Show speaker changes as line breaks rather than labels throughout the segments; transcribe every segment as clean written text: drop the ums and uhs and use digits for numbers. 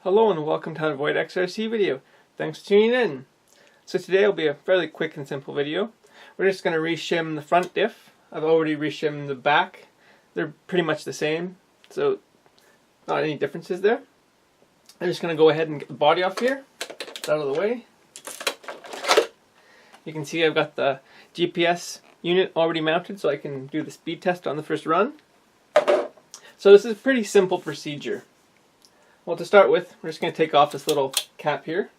Hello and welcome to how to avoid XRC video. Thanks for tuning in. So today will be a fairly quick and simple video. We're just going to re-shim the front diff. I've already re-shimmed the back. They're pretty much the same, so not any differences there. I'm just going to go ahead and get the body off here. It's out of the way. You can see I've got the GPS unit already mounted so I can do the speed test on the first run. So this is a pretty simple procedure. Well, to start with, we're just going to take off this little cap here.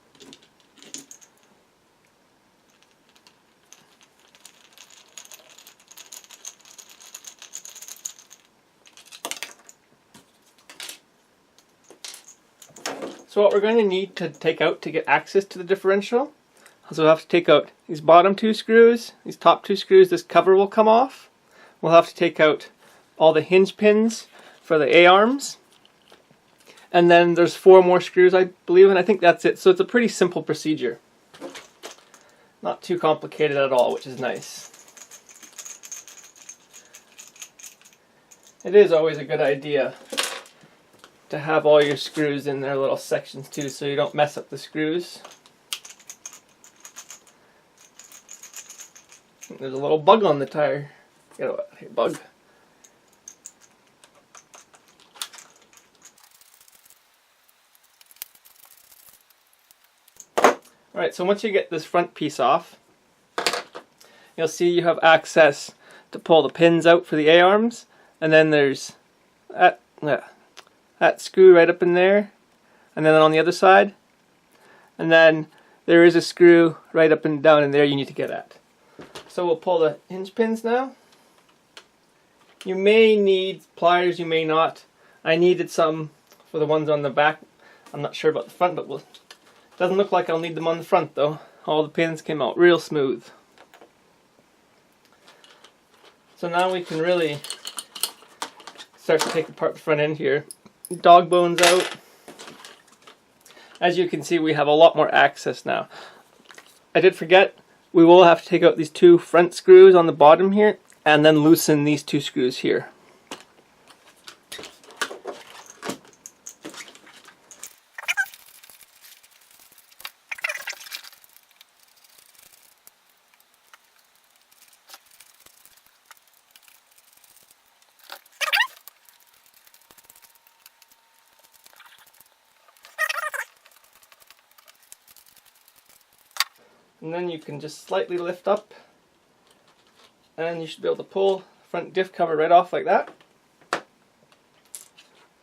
So what we're going to need to take out to get access to the differential, so we'll have to take out these bottom two screws, these top two screws, this cover will come off. We'll have to take out all the hinge pins for the A-arms. And then there's 4 more screws, I believe, and I think that's it. So it's a pretty simple procedure. Not too complicated at all, which is nice. It is always a good idea to have all your screws in their little sections too, so you don't mess up the screws. There's a little bug on the tire. Get away, hey, bug. Alright, so once you get this front piece off, you'll see you have access to pull the pins out for the A-arms, and then there's that screw right up in there, and then on the other side, and then there is a screw right up and down in there you need to get at. So we'll pull the hinge pins now. You may need pliers, you may not. I needed some for the ones on the back. I'm not sure about the front, but doesn't look like I'll need them on the front though. All the pins came out real smooth. So now we can really start to take apart the front end here. Dog bones out. As you can see, we have a lot more access now. I did forget, we will have to take out these 2 front screws on the bottom here and then loosen these 2 screws here. And then you can just slightly lift up and you should be able to pull the front diff cover right off like that.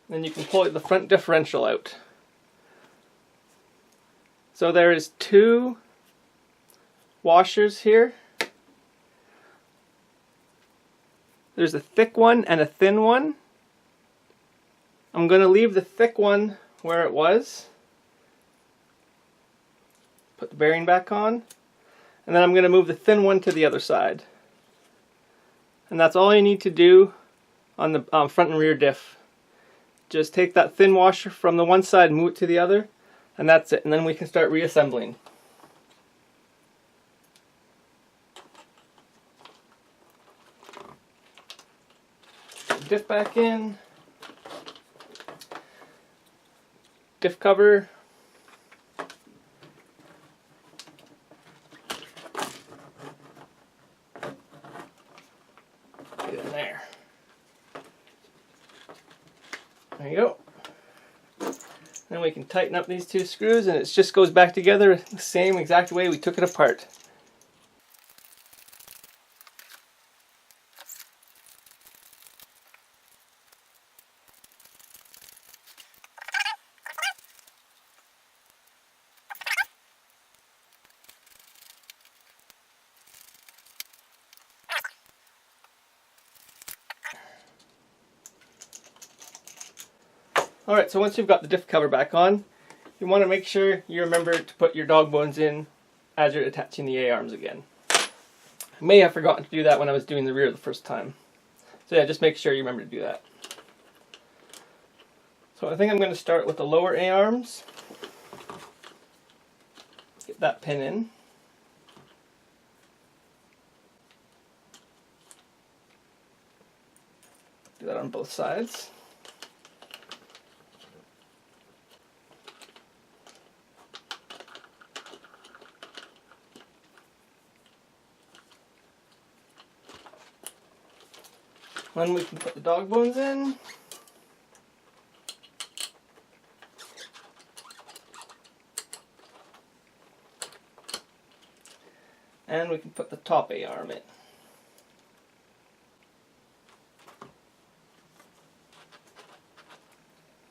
Then you can pull the front differential out. So there is 2 washers here. There's a thick one and a thin one. I'm going to leave the thick one where it was. Put the bearing back on, and then I'm going to move the thin one to the other side. And that's all you need to do on the front and rear diff. Just take that thin washer from the one side, move it to the other, and that's it. And then we can start reassembling. Put the diff back in. Diff cover. There you go. Then we can tighten up these 2 screws and it just goes back together the same exact way we took it apart. Alright, so once you've got the diff cover back on, you want to make sure you remember to put your dog bones in as you're attaching the A-arms again. I may have forgotten to do that when I was doing the rear the first time. So yeah, just make sure you remember to do that. So I think I'm going to start with the lower A-arms. Get that pin in. Do that on both sides. Then we can put the dog bones in. And we can put the top A-arm in.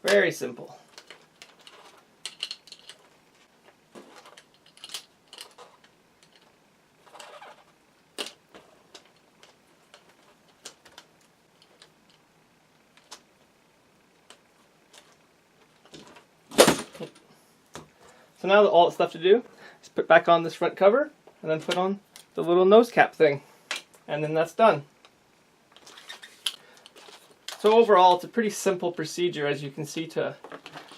Very simple. So now all that's left to do is put back on this front cover and then put on the little nose cap thing. And then that's done. So overall, it's a pretty simple procedure, as you can see, to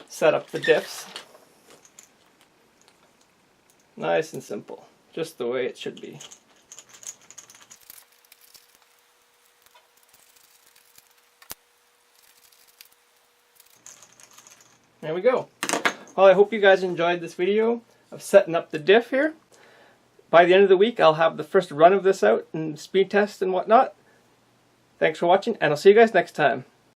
set up the diffs. Nice and simple, just the way it should be. There we go. Well, I hope you guys enjoyed this video of setting up the diff here. By the end of the week, I'll have the first run of this out and speed test and whatnot. Thanks for watching, and I'll see you guys next time.